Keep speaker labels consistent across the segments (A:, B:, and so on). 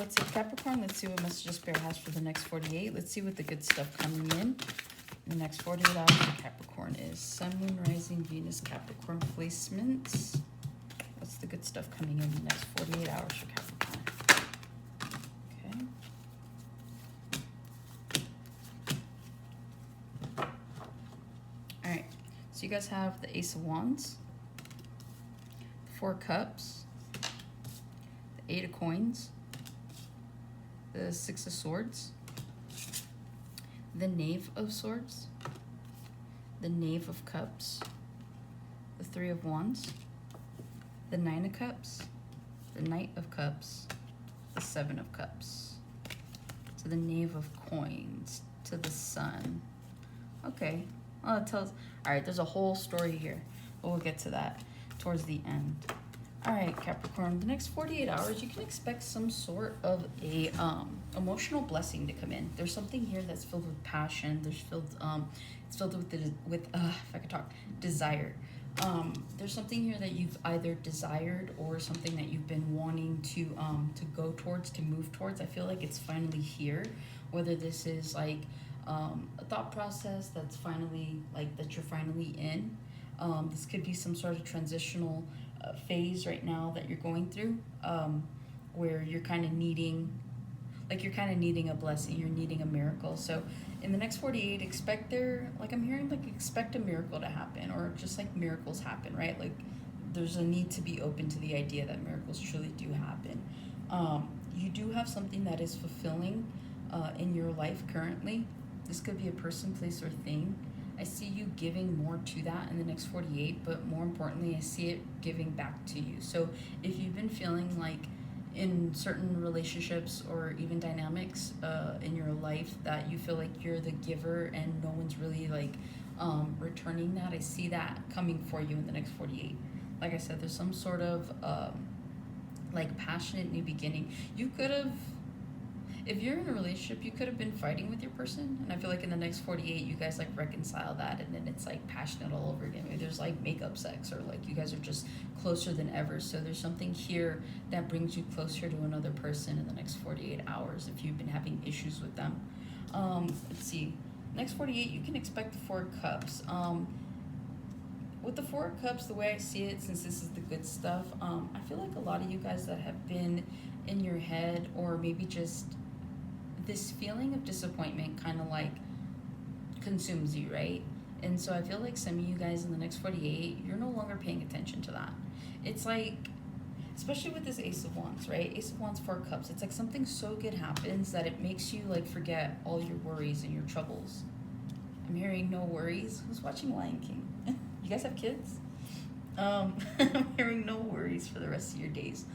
A: What's up, Capricorn? Let's see what messages Spirit has for the next 48. Let's see what the good stuff coming in the next 48 hours for Capricorn is. Sun, Moon, Rising, Venus, Capricorn placements. What's the good stuff coming in the next 48 hours for Capricorn? Okay. All right. So you guys have the Ace of Wands, 4 Cups, the 8 of Coins, the 6 of Swords, the Knave of Swords, the Knave of Cups, the 3 of Wands, the 9 of Cups, the Knight of Cups, the 7 of Cups, to the Knave of Coins, to the Sun. Okay, well, it tells, all right, there's a whole story here, but we'll get to that towards the end. All right, Capricorn, the next 48 hours, you can expect some sort of a emotional blessing to come in. There's something here that's filled with passion. There's filled, it's filled with if I could talk, desire. There's something here that you've either desired or something that you've been wanting to go towards, to move towards. I feel like it's finally here, whether this is like a thought process that's finally, like, that you're finally in. This could be some sort of transitional phase right now that you're going through, where you're kind of needing, a blessing, you're needing a miracle. So in the next 48, expect I'm hearing, expect a miracle to happen, or just like miracles happen, right? Like there's a need to be open to the idea that miracles truly do happen. You do have something that is fulfilling in your life currently. This could be a person, place, or thing. I see you giving more to that in the next 48, but more importantly, I see it giving back to you. So if you've been feeling like in certain relationships or even dynamics in your life that you feel like you're the giver and no one's really returning that, I see that coming for you in the next 48. Like I said, there's some sort of passionate new beginning. You could have, if you're in a relationship, you could have been fighting with your person, and I feel like in the next 48, you guys reconcile that, and then it's passionate all over again. Maybe there's makeup sex, or you guys are just closer than ever. So there's something here that brings you closer to another person in the next 48 hours if you've been having issues with them. Let's see. Next 48, you can expect the 4 of Cups. With the 4 of Cups, the way I see it, since this is the good stuff, I feel like a lot of you guys that have been in your head, or maybe just this feeling of disappointment kind of consumes you, right? And so I feel like some of you guys in the next 48, you're no longer paying attention to that. It's especially with this Ace of Wands, right? Ace of Wands, 4 Cups. It's something so good happens that it makes you forget all your worries and your troubles. I'm hearing no worries. Who's watching Lion King? You guys have kids? I'm hearing no worries for the rest of your days.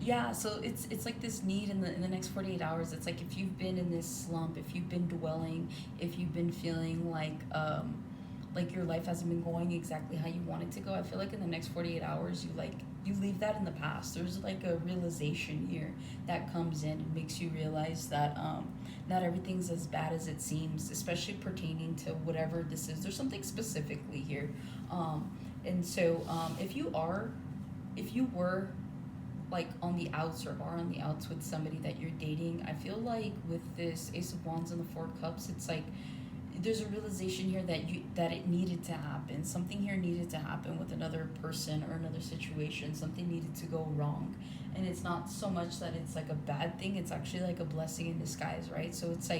A: Yeah, so it's this need in the next 48 hours. It's if you've been in this slump, if you've been dwelling, if you've been feeling like your life hasn't been going exactly how you want it to go, I feel like in the next 48 hours you leave that in the past. There's a realization here that comes in and makes you realize that not everything's as bad as it seems, especially pertaining to whatever this is. There's something specifically here, and so if you were on the outs, or are on the outs with somebody that you're dating, I feel like with this Ace of Wands and the 4 Cups, it's there's a realization here that it needed to happen. Something here needed to happen with another person or another situation. Something needed to go wrong, and it's not so much that it's a bad thing. It's actually a blessing in disguise, right? So it's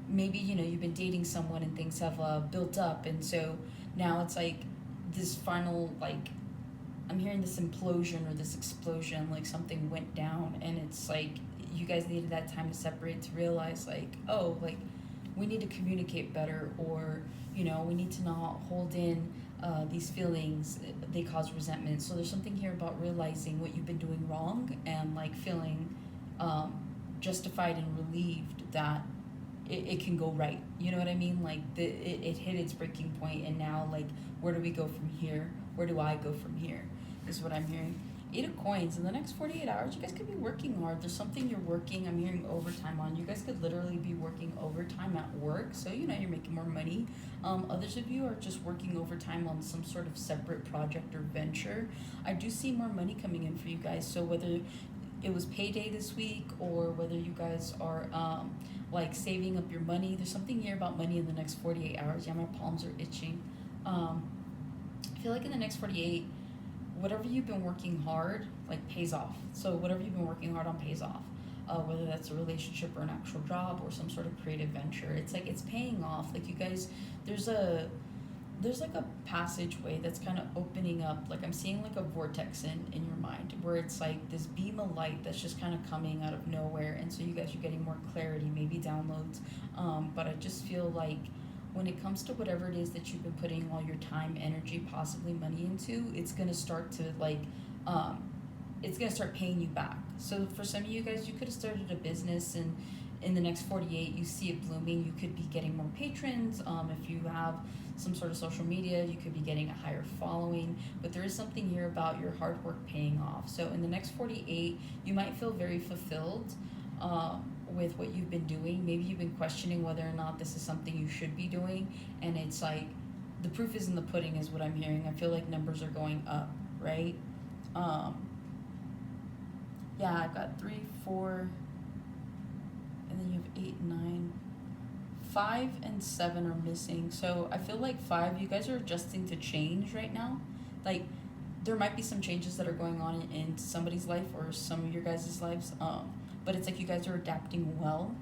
A: maybe you've been dating someone and things have built up, and so now it's this final I'm hearing this implosion or this explosion, something went down, and it's you guys needed that time to separate, to realize we need to communicate better, or we need to not hold in these feelings. They cause resentment. So there's something here about realizing what you've been doing wrong, and feeling justified and relieved that it can go right. You know what I mean? It hit its breaking point, and now where do we go from here? Where do I go from here? Is what I'm hearing. 8 of Coins. In the next 48 hours, you guys could be working hard. There's something you're working. I'm hearing overtime on. You guys could literally be working overtime at work. So, you're making more money. Others of you are just working overtime on some sort of separate project or venture. I do see more money coming in for you guys. So whether it was payday this week, or whether you guys are like saving up your money. There's something here about money in the next 48 hours. Yeah, my palms are itching. I feel like in the next 48, whatever you've been working hard, like, pays off. So whatever you've been working hard on pays off. Whether that's a relationship or an actual job or some sort of creative venture, it's like it's paying off. Like, you guys, there's like a passageway that's kind of opening up. Like, I'm seeing like a vortex in your mind, where it's like this beam of light that's just kind of coming out of nowhere, and so you guys are getting more clarity, maybe downloads. But I just feel like when it comes to whatever it is that you've been putting all your time, energy, possibly money into, it's gonna start to like it's gonna start paying you back. So for some of you guys, you could have started a business, and in the next 48, you see it blooming. You could be getting more patrons. If you have some sort of social media, you could be getting a higher following. But there is something here about your hard work paying off. So in the next 48, you might feel very fulfilled with what you've been doing. Maybe you've been questioning whether or not this is something you should be doing, and it's like the proof is in the pudding, is what I'm hearing. I feel like numbers are going up, right? Yeah, I've got 3, 4, and then you have 8, 9. 5 and 7 are missing. So I feel like 5, you guys are adjusting to change right now. Like, there might be some changes that are going on in somebody's life or some of your guys' lives. But it's like you guys are adapting well.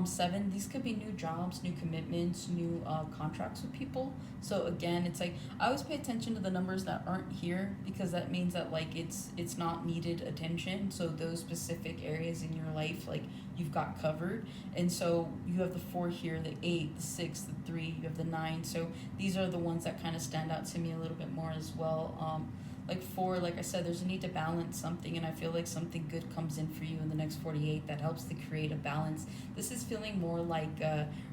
A: 7, these could be new jobs, new commitments, new contracts with people. So again, it's like I always pay attention to the numbers that aren't here, because that means that like it's not needed attention. So those specific areas in your life, like, you've got covered. And so you have the 4 here, the 8, the 6, the 3, you have the 9. So these are the ones that kind of stand out to me a little bit more as well. Like 4, like I said, there's a need to balance something, and I feel like something good comes in for you in the next 48 that helps to create a balance. This is feeling more like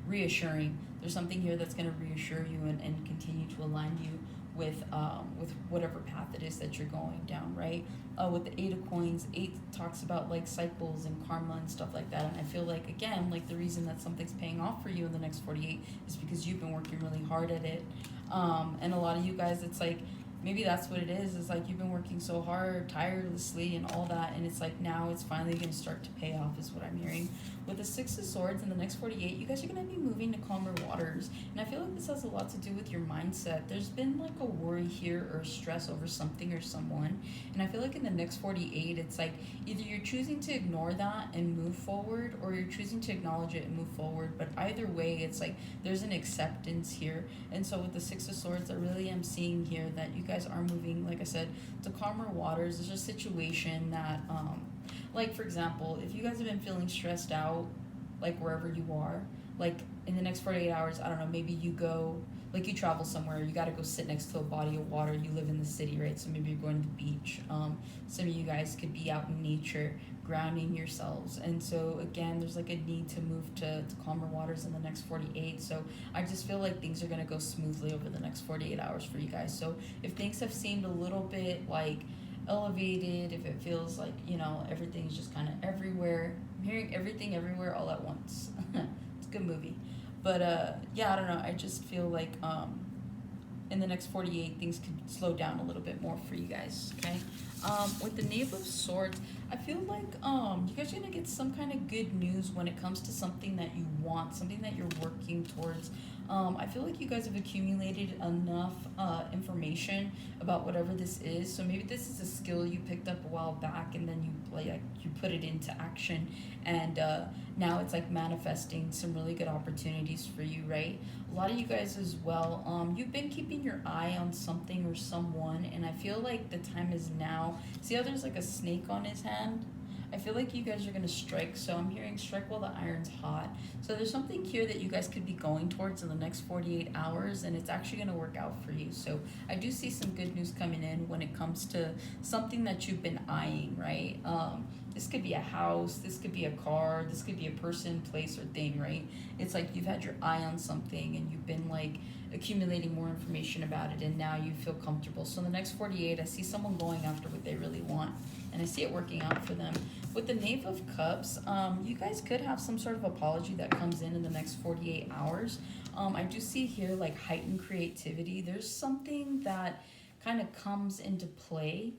A: reassuring. There's something here that's going to reassure you and continue to align you with whatever path it is that you're going down, right? With the 8 of coins, 8 talks about like cycles and karma and stuff like that. And I feel like, again, like the reason that something's paying off for you in the next 48 is because you've been working really hard at it. And a lot of you guys, it's like, maybe that's what it is like you've been working so hard, tirelessly, and all that, and it's like now it's finally going to start to pay off, is what I'm hearing. With the 6 of Swords in the next 48, you guys are going to be moving to calmer waters, and I feel like this has a lot to do with your mindset. There's been like a worry here or stress over something or someone, and I feel like in the next 48, it's like either you're choosing to ignore that and move forward, or you're choosing to acknowledge it and move forward. But either way, it's like there's an acceptance here. And so with the 6 of Swords, I really am seeing here that you guys are moving, like I said, to calmer waters. There's a situation that like, for example, if you guys have been feeling stressed out, like wherever you are, like in the next 48 hours, I don't know, maybe you go, like you travel somewhere, you got to go sit next to a body of water. You live in the city, right? So maybe you're going to the beach. Some of you guys could be out in nature, grounding yourselves. And so again, there's like a need to move to calmer waters in the next 48. So I just feel like things are going to go smoothly over the next 48 hours for you guys. So if things have seemed a little bit like elevated, if it feels like, you know, everything's just kind of everywhere, I'm hearing everything everywhere all at once. It's a good movie. But yeah, I don't know, I just feel like in the next 48 things could slow down a little bit more for you guys. Okay, with the Knave of Swords, I feel like you guys are gonna get some kind of good news when it comes to something that you want, something that you're working towards. I feel like you guys have accumulated enough information about whatever this is. So maybe this is a skill you picked up a while back, and then you put it into action, and now it's like manifesting some really good opportunities for you, right? A lot of you guys as well, you've been keeping your eye on something or someone, and I feel like the time is now. See how there's like a snake on his hand? I feel like you guys are going to strike. So I'm hearing strike while the iron's hot. So there's something here that you guys could be going towards in the next 48 hours, and it's actually going to work out for you. So I do see some good news coming in when it comes to something that you've been eyeing, right? This could be a house, this could be a car, this could be a person, place, or thing, right? It's like you've had your eye on something and you've been like accumulating more information about it, and now you feel comfortable. So in the next 48, I see someone going after what they really want, and I see it working out for them. With the Knave of Cups, you guys could have some sort of apology that comes in the next 48 hours. I do see here like heightened creativity. There's something that kind of comes into play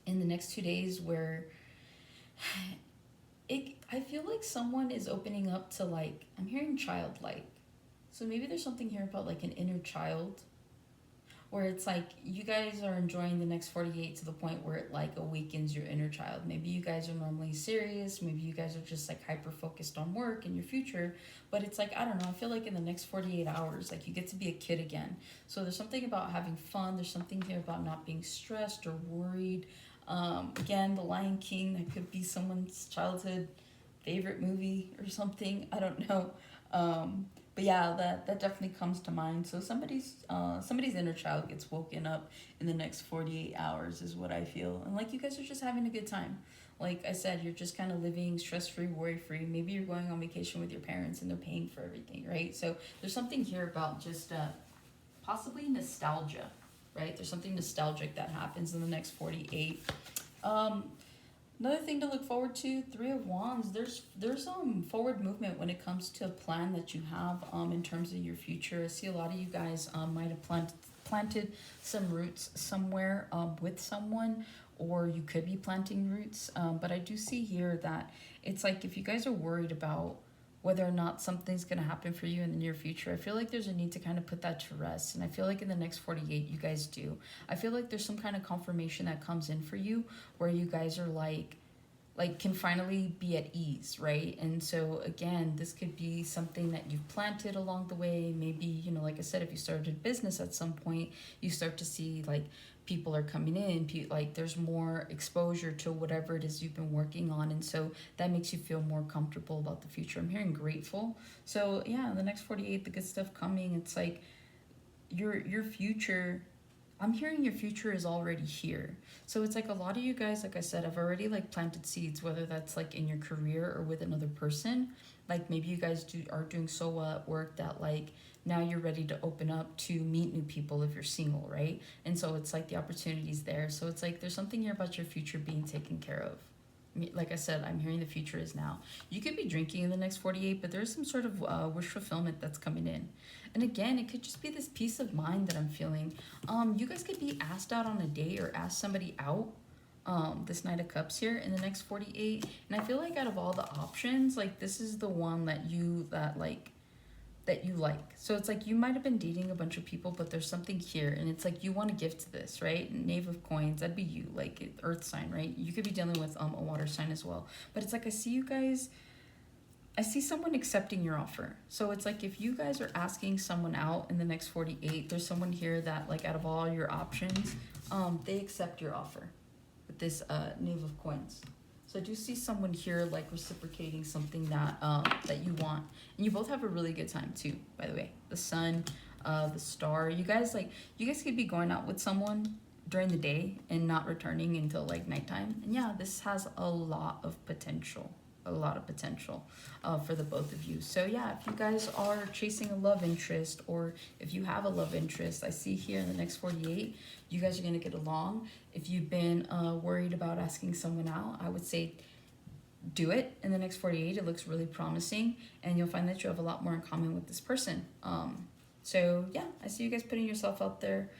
A: in the next 2 days where I feel like someone is opening up to, like, I'm hearing childlike. So maybe there's something here about like an inner child where it's like you guys are enjoying the next 48 to the point where it like awakens your inner child. Maybe you guys are normally serious, maybe you guys are just like hyper focused on work and your future, but it's like, I don't know, I feel like in the next 48 hours like you get to be a kid again. So there's something about having fun, there's something here about not being stressed or worried. Again, The Lion King, that could be someone's childhood favorite movie or something, I don't know. But yeah, that definitely comes to mind. So somebody's inner child gets woken up in the next 48 hours is what I feel. And like you guys are just having a good time. Like I said, you're just kind of living stress-free, worry-free. Maybe you're going on vacation with your parents and they're paying for everything, right? So there's something here about just possibly nostalgia, right? There's something nostalgic that happens in the next 48. Another thing to look forward to, Three of Wands. There's forward movement when it comes to a plan that you have in terms of your future. I see a lot of you guys might have planted some roots somewhere with someone, or you could be planting roots. But I do see here that it's like if you guys are worried about whether or not something's going to happen for you in the near future, I feel like there's a need to kind of put that to rest. And I feel like in the next 48, you guys do. I feel like there's some kind of confirmation that comes in for you where you guys are like can finally be at ease, right? And so again, this could be something that you've planted along the way. Maybe, you know, like I said, if you started a business at some point, you start to see like people are coming in, like there's more exposure to whatever it is you've been working on, and so that makes you feel more comfortable about the future. I'm hearing grateful. So yeah, the next 48, the good stuff coming. It's like your future, I'm hearing your future is already here. So it's like a lot of you guys, like I said, have already like planted seeds, whether that's like in your career or with another person. Like maybe you guys are doing so well at work that like now you're ready to open up to meet new people if you're single, right? And so it's like the opportunity's there. So it's like there's something here about your future being taken care of. Like I said, I'm hearing the future is now. You could be drinking in the next 48, but there's some sort of wish fulfillment that's coming in. And again, it could just be this peace of mind that I'm feeling. You guys could be asked out on a date or ask somebody out. This Knight of Cups here in the next 48. And I feel like out of all the options, like this is the one that you like. So it's like you might have been dating a bunch of people, but there's something here, and it's like you want to give to this, right? Knave of Coins, that'd be you, like earth sign, right? You could be dealing with a water sign as well. But it's like I see you guys, I see someone accepting your offer. So it's like if you guys are asking someone out in the next 48, there's someone here that like out of all your options, they accept your offer with this Knave of Coins. So I do see someone here like reciprocating something that that you want. And you both have a really good time too, by the way. The sun, the star. You guys could be going out with someone during the day and not returning until like nighttime. And yeah, this has a lot of potential. For the both of you. So yeah, if you guys are chasing a love interest, or if you have a love interest, I see here in the next 48, you guys are going to get along. If you've been worried about asking someone out, I would say do it in the next 48. It looks really promising, and you'll find that you have a lot more in common with this person. So yeah, I see you guys putting yourself out there.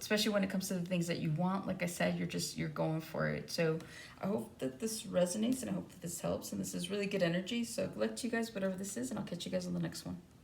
A: Especially when it comes to the things that you want. Like I said, you're going for it. So I hope that this resonates, and I hope that this helps, and this is really good energy. So good luck to you guys, whatever this is, and I'll catch you guys on the next one.